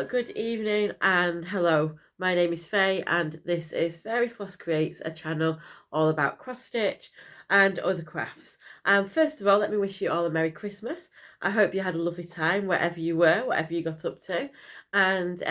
good evening and hello. My name is Faye and this is Fairy Floss Creates, a channel all about cross stitch and other crafts. First of all, let me wish you all a Merry Christmas. I hope you had a lovely time wherever you were, whatever you got up to. And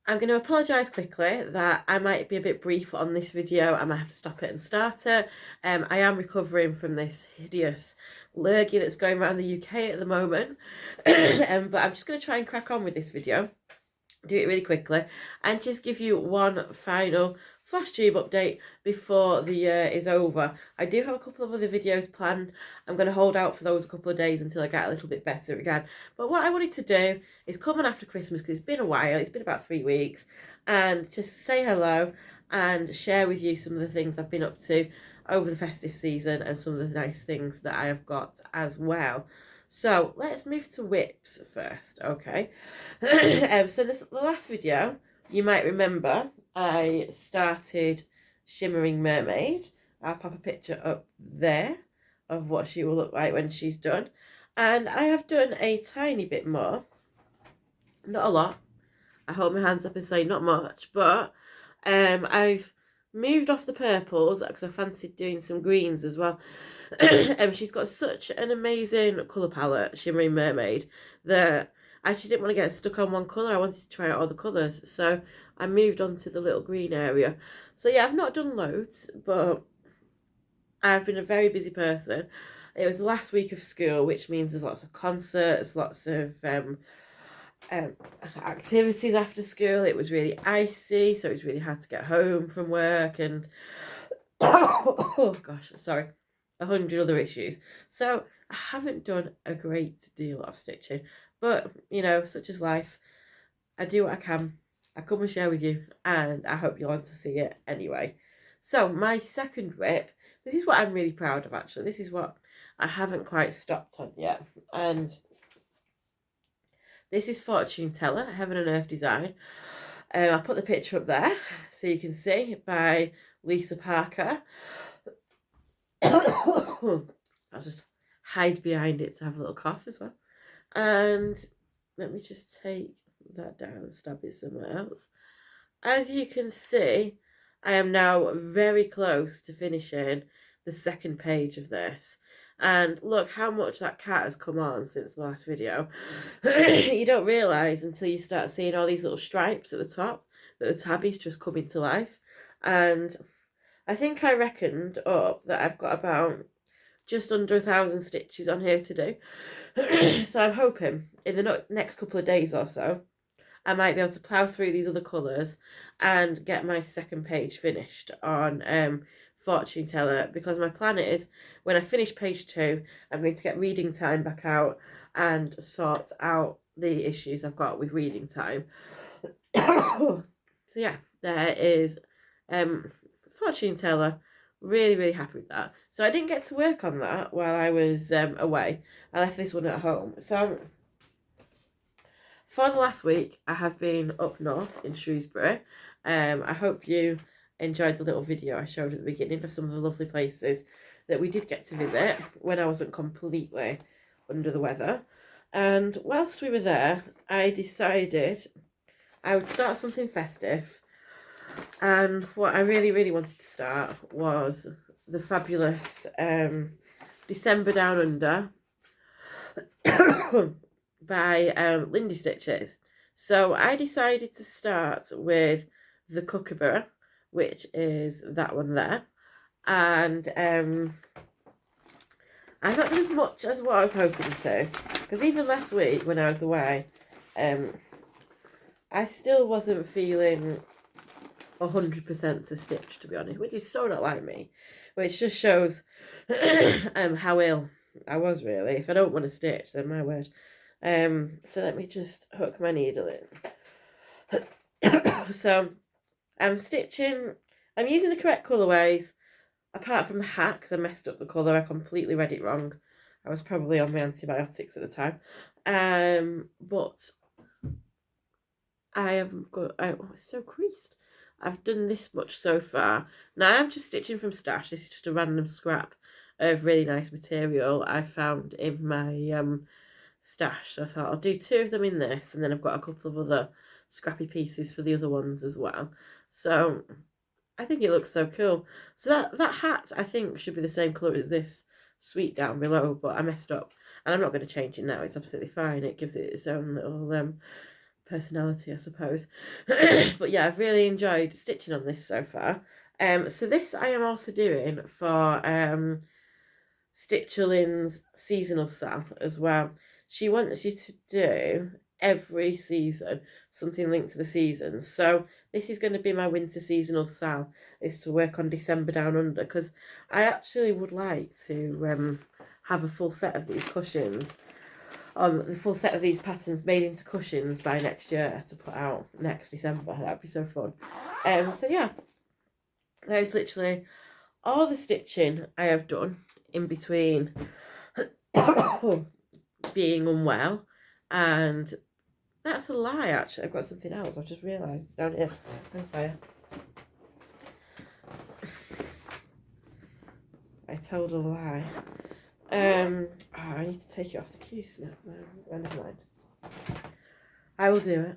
I'm going to apologise quickly that I might be a bit brief on this video. I might have to stop it and start it. I am recovering from this hideous lurgy that's going around the UK at the moment. But I'm just going to try and crack on with this video. Do it really quickly and just give you one final FlossTube update before the year is over. I do have a couple of other videos planned. I'm going to hold out for those a couple of days until I get a little bit better again. But what I wanted to do is come on after Christmas, because it's been a while, it's been about 3 weeks, and just say hello and share with you some of the things I've been up to over the festive season and some of the nice things that I have got as well. So let's move to whips first, okay? So the last video, you might remember, I started Shimmering Mermaid. I'll pop a picture up there of what she will look like when she's done. And I have done a tiny bit more. Not a lot. I hold my hands up and say not much, but I've moved off the purples because I fancied doing some greens as well. She's got such an amazing colour palette, Shimmering Mermaid, that I just didn't want to get stuck on one colour. I wanted to try out all the colours, so I moved on to the little green area. So yeah, I've not done loads, but I've been a very busy person. It was the last week of school, which means there's lots of concerts, lots of activities after school. It was really icy, so it was really hard to get home from work, and oh gosh, sorry, 100 other issues. So I haven't done a great deal of stitching, but you know, such is life. I do what I can. I come and share with you, and I hope you'll want to see it anyway. So my second whip, this is what I'm really proud of actually. This is what I haven't quite stopped on yet, and this is Fortune Teller, Heaven and Earth Design. I'll put the picture up there so you can see, by Lisa Parker. I'll just hide behind it to have a little cough as well. And let me just take that down and stab it somewhere else. As you can see, I am now very close to finishing the second page of this. And look how much that cat has come on since the last video. You don't realise until you start seeing all these little stripes at the top that the tabby's just coming to life. And I think I reckoned up that I've got about just under 1,000 stitches on here to do. So I'm hoping in the next couple of days or so, I might be able to plough through these other colours and get my second page finished on Fortune Teller, because my plan is when I finish page 2, I'm going to get reading time back out and sort out the issues I've got with reading time. So yeah, there is Fortune Teller. Really, really happy with that. So I didn't get to work on that while I was away. I left this one at home. So for the last week, I have been up north in Shrewsbury. I hope you enjoyed the little video I showed at the beginning of some of the lovely places that we did get to visit when I wasn't completely under the weather. And whilst we were there, I decided I would start something festive. And what I really, really wanted to start was the fabulous December Down Under by Lindy Stitches. So I decided to start with the Kookaburra, which is that one there. And I've not done as much as what I was hoping to, because even last week when I was away, I still wasn't feeling 100% to stitch, to be honest, which is so not like me, which just shows how ill I was really. If I don't want to stitch, then my word. So let me just hook my needle in. So I'm stitching, I'm using the correct colourways, apart from the hat, because I messed up the colour. I completely read it wrong. I was probably on my antibiotics at the time. But I have got, oh, it's so creased. I've done this much so far. Now I'm just stitching from stash. This is just a random scrap of really nice material I found in my stash. So I thought I'll do 2 of them in this, and then I've got a couple of other scrappy pieces for the other ones as well. So I think it looks so cool. So that hat, I think, should be the same colour as this suite down below, but I messed up. And I'm not going to change it now. It's absolutely fine. It gives it its own little personality, I suppose. But yeah, I've really enjoyed stitching on this so far. So this I am also doing for Stitcherlin's seasonal sale as well. She wants you to do every season something linked to the seasons. So this is going to be my winter seasonal sale, is to work on December Down Under, because I actually would like to have a full set of these cushions, the full set of these patterns made into cushions by next year to put out next December. That'd be so fun. So yeah, that is literally all the stitching I have done in between being unwell, and that's a lie, actually. I've got something else. I've just realised it's down here. On fire. I told a lie. Oh, I need to take it off the queue snap. No, never mind. I will do it.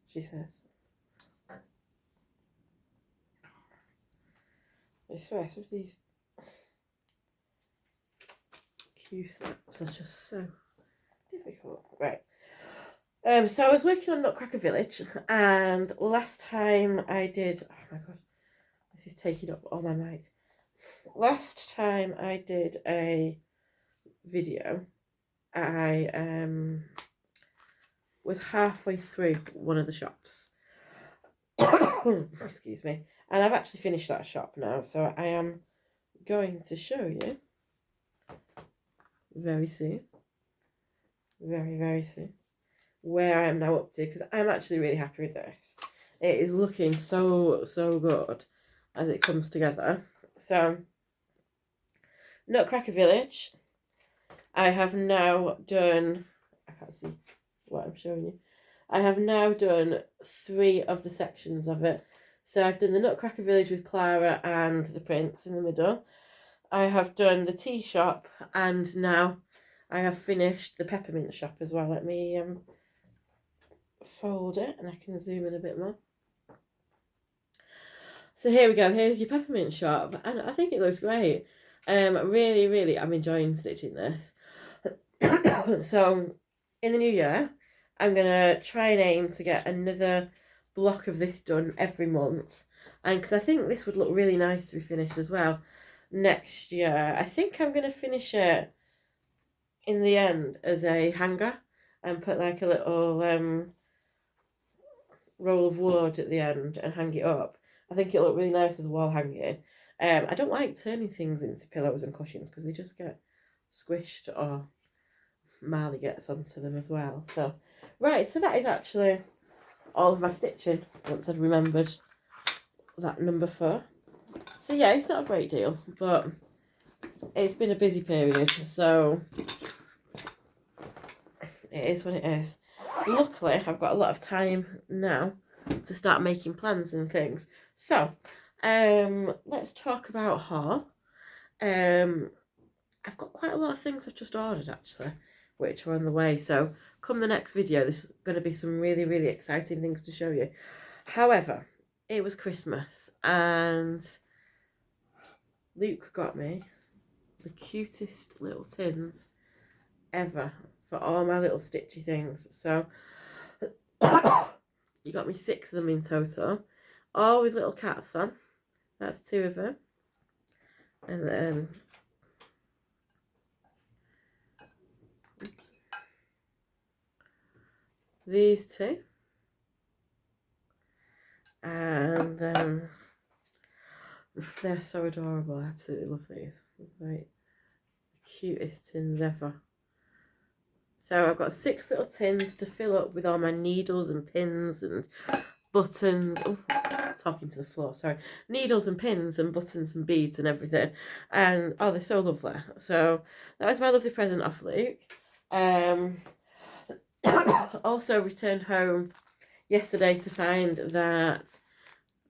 She says. I swear, some of these queue snaps are just so difficult. Right. So I was working on Nutcracker Village, and last time I did, oh my god, this is taking up all my might. Last time I did a video, I was halfway through one of the shops. Excuse me. And I've actually finished that shop now, so I am going to show you very soon, very, very soon, where I am now up to, because I'm actually really happy with this. It is looking so good as it comes together. So, Nutcracker Village, I have now done, I can't see what I'm showing you. I have now done 3 of the sections of it. So I've done the Nutcracker Village with Clara and the Prince in the middle. I have done the tea shop, and now I have finished the peppermint shop as well. Let me fold it and I can zoom in a bit more. So here we go. Here's your peppermint shop, and I think it looks great. Really, I'm enjoying stitching this. So in the new year, I'm gonna try and aim to get another block of this done every month, and because I think this would look really nice to be finished as well next year. I think I'm gonna finish it in the end as a hanger and put like a little roll of wood at the end and hang it up. I think it'll look really nice as wall hanging. I don't like turning things into pillows and cushions because they just get squished, or Marley gets onto them as well. So right, so that is actually all of my stitching once I'd remembered that number 4. So yeah, it's not a great deal, but it's been a busy period, so it is what it is. Luckily, I've got a lot of time now to start making plans and things. So, let's talk about haul. I've got quite a lot of things I've just ordered, actually, which are on the way. So, come the next video, there's going to be some really exciting things to show you. However, it was Christmas, and Luke got me the cutest little tins ever for all my little stitchy things. So you got me 6 of them in total, all with little cats on. That's 2 of them, and then these 2, and they're so adorable. I absolutely love these. Right, cutest tins ever. So I've got 6 little tins to fill up with all my needles and pins and buttons. Oh, talking to the floor, sorry. Needles and pins and buttons and beads and everything. And oh, they're so lovely. So that was my lovely present off Luke. Also returned home yesterday to find that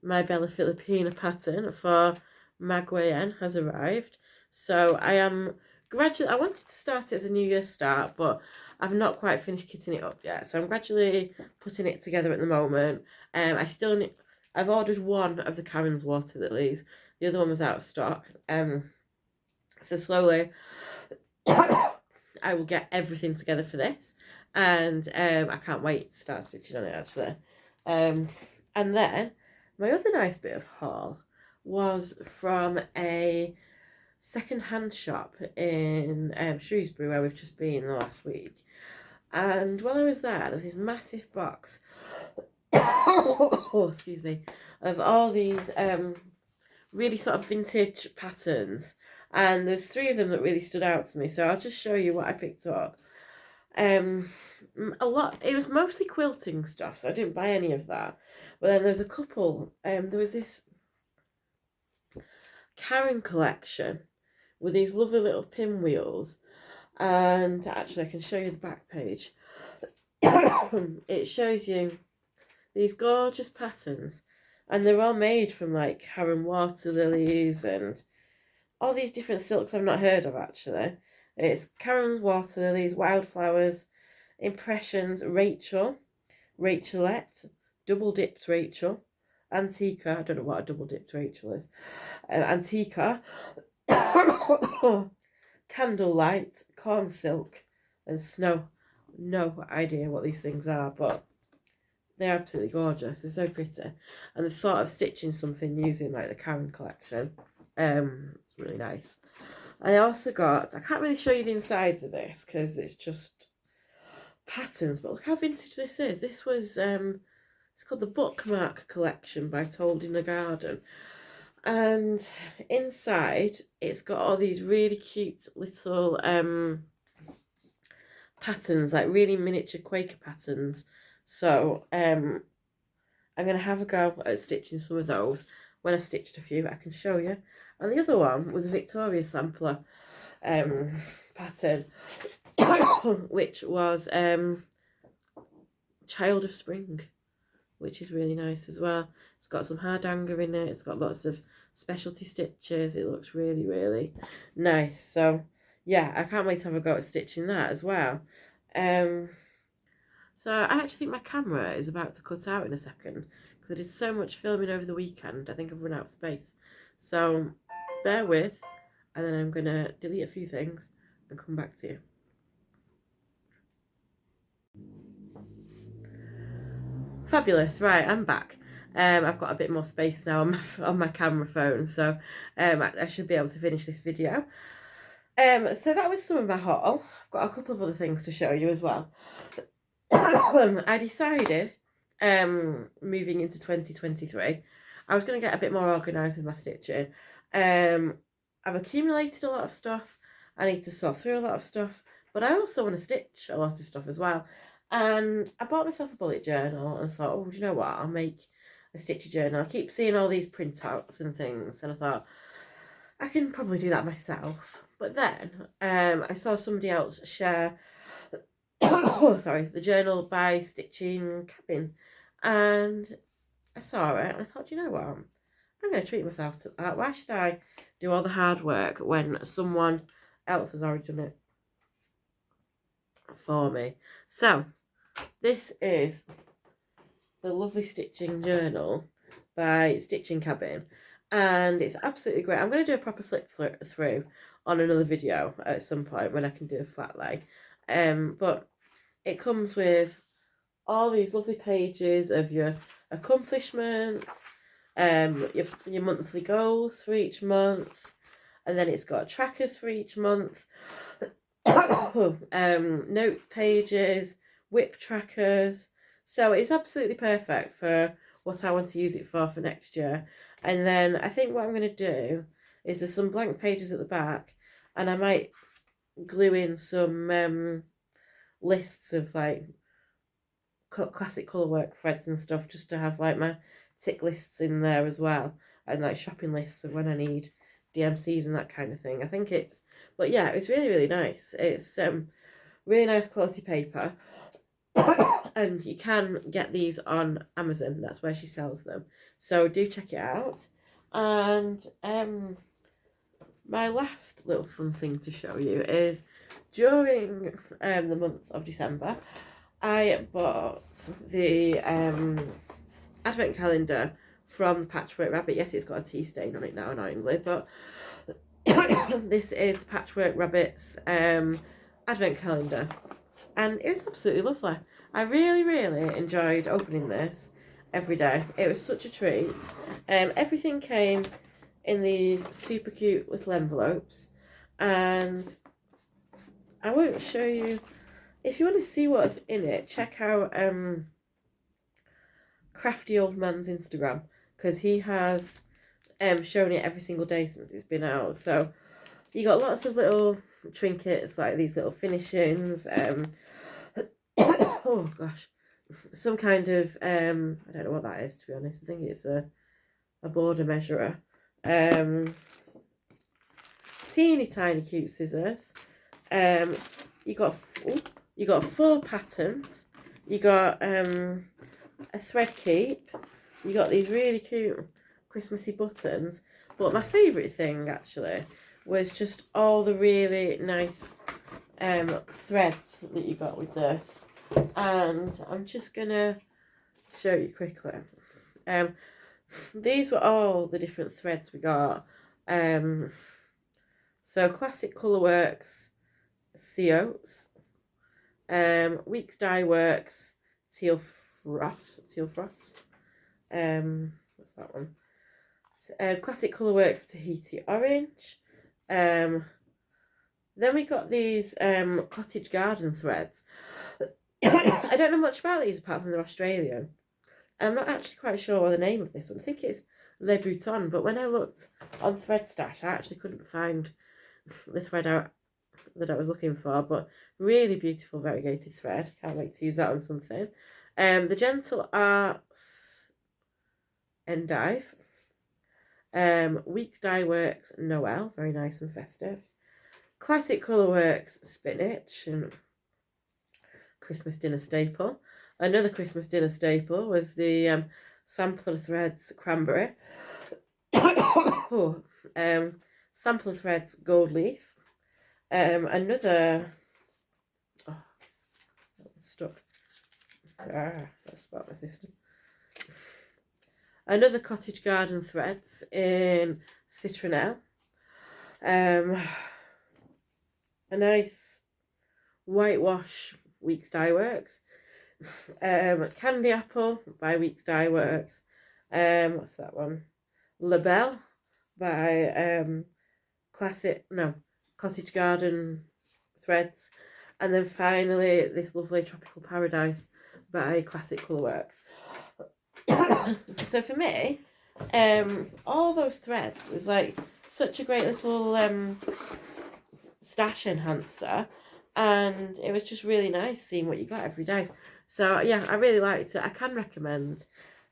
my Bella Filipina pattern for Magwayen has arrived. So I am gradually, I wanted to start it as a New Year's start, but I've not quite finished kitting it up yet. So I'm gradually putting it together at the moment. I've ordered one of the Karen's water lilies. The other one was out of stock. So slowly I will get everything together for this. And I can't wait to start stitching on it, actually. And then my other nice bit of haul was from a second-hand shop in Shrewsbury, where we've just been the last week. And while I was there was this massive box oh, excuse me, of all these really sort of vintage patterns, and there's 3 of them that really stood out to me, so I'll just show you what I picked up. A lot, it was mostly quilting stuff, so I didn't buy any of that, but then there's a couple. There was this Karen collection with these lovely little pinwheels, and actually I can show you the back page. It shows you these gorgeous patterns, and they're all made from like Karen water lilies and all these different silks I've not heard of, actually. It's Karen water lilies, wildflowers, impressions, Rachel, Rachelette, double dipped Rachel, Antica, I don't know what a double dipped Rachel is, Antica, Candlelight, Corn Silk, and Snow. No idea what these things are, but they're absolutely gorgeous. They're so pretty. And the thought of stitching something using like the Karen collection, it's really nice. I also got, I can't really show you the insides of this because it's just patterns, but look how vintage this is. This was, it's called the Bookmark Collection by Told in the Garden. And inside, it's got all these really cute little patterns, like really miniature Quaker patterns. So I'm going to have a go at stitching some of those. When I've stitched a few, I can show you. And the other one was a Victoria sampler pattern, which was Child of Spring, which is really nice as well. It's got some hardanger in it. It's got lots of specialty stitches. It looks really, really nice. So yeah, I can't wait to have a go at stitching that as well. So I actually think my camera is about to cut out in a second because I did so much filming over the weekend. I think I've run out of space. So bear with, and then I'm going to delete a few things and come back to you. Fabulous. Right, I'm back. I've got a bit more space now on my camera phone, so I should be able to finish this video. So that was some of my haul. I've got a couple of other things to show you as well. I decided, moving into 2023, I was going to get a bit more organised with my stitching. I've accumulated a lot of stuff. I need to sort through a lot of stuff, but I also want to stitch a lot of stuff as well. And I bought myself a bullet journal and thought, oh, do you know what? I'll make a stitchy journal. I keep seeing all these printouts and things, and I thought, I can probably do that myself. But then I saw somebody else share the journal by Stitching Cabin, and I saw it and I thought, you know what, I'm going to treat myself to that. Why should I do all the hard work when someone else has already done it for me? So this is the lovely Stitching Journal by Stitching Cabin, and it's absolutely great. I'm going to do a proper flip through on another video at some point when I can do a flat lay, but it comes with all these lovely pages of your accomplishments, your monthly goals for each month, and then it's got trackers for each month, notes pages, whip trackers. So it's absolutely perfect for what I want to use it for next year. And then I think what I'm going to do is there's some blank pages at the back, and I might glue in some lists of like classic colourwork threads and stuff, just to have like my tick lists in there as well, and like shopping lists of when I need DMCs and that kind of thing. I think it's, but yeah, it's really, really nice. It's really nice quality paper. And you can get these on Amazon. That's where she sells them, so do check it out. And my last little fun thing to show you is during the month of December, I bought the advent calendar from Patchwork Rabbit. Yes, it's got a tea stain on it now, annoyingly, but this is the Patchwork Rabbit's advent calendar, and it was absolutely lovely. I really, really enjoyed opening this every day. It was such a treat. Everything came in these super cute little envelopes, and I won't show you. If you want to see what's in it, check out Crafty Old Man's Instagram, because he has shown it every single day since it's been out. So you got lots of little trinkets like these little finishings. Oh gosh, some kind of I don't know what that is, to be honest. I think it's a border measurer. Teeny tiny cute scissors. You got 4 patterns. You got a thread keep. You got these really cute Christmassy buttons. But my favourite thing actually was just all the really nice threads that you got with this. And I'm just gonna show you quickly. These were all the different threads we got. So Classic Colourworks Sea-Oats, Weeks Dye Works Teal Frost. What's that one? Classic Colourworks Tahiti Orange. Then we got these cottage garden threads. I don't know much about these apart from they're Australian. I'm not actually quite sure what the name of this one. I think it's Le Bouton, but when I looked on Thread Stash, I actually couldn't find the thread out that I was looking for. But really beautiful variegated thread. Can't wait to use that on something. The Gentle Arts Endive. Weeks Dye Works Noel, very nice and festive. Classic Colourworks Spinach and Christmas dinner staple. Another Christmas dinner staple was the Sampler Threads Cranberry. Sampler Threads Gold Leaf. Another... Oh, that was stuck. That's about my system. Another Cottage Garden Threads in Citronelle. A nice whitewash Weeks Dye Works. Candy Apple by Weeks Dye Works. What's that one? La Belle by Cottage Garden Threads. And then finally this lovely Tropical Paradise by Classic Colourworks. So for me, all those threads was like such a great little stash enhancer, and it was just really nice seeing what you got every day. So yeah, I really liked it. I can recommend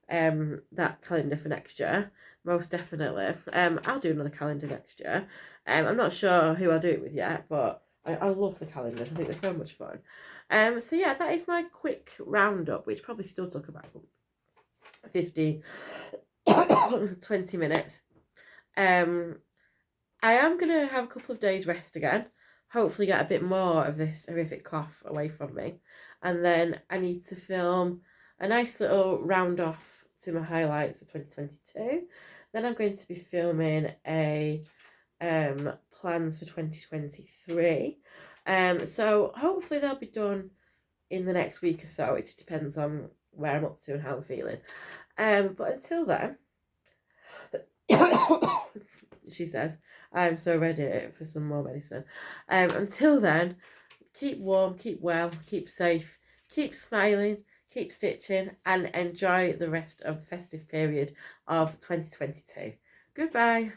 that calendar for next year, most definitely. I'll do another calendar next year. I'm not sure who I'll do it with yet, but I love the calendars. I think they're so much fun. So yeah, that is my quick roundup, which probably still took about 15 20 minutes. I am going to have a couple of days rest again, hopefully get a bit more of this horrific cough away from me, and then I need to film a nice little round off to my highlights of 2022. Then I'm going to be filming a plans for 2023, so hopefully they'll be done in the next week or so. It just depends on where I'm up to and how I'm feeling. But until then, she says, I'm so ready for some more medicine. Until then, keep warm, keep well, keep safe, keep smiling, keep stitching, and enjoy the rest of the festive period of 2022. Goodbye.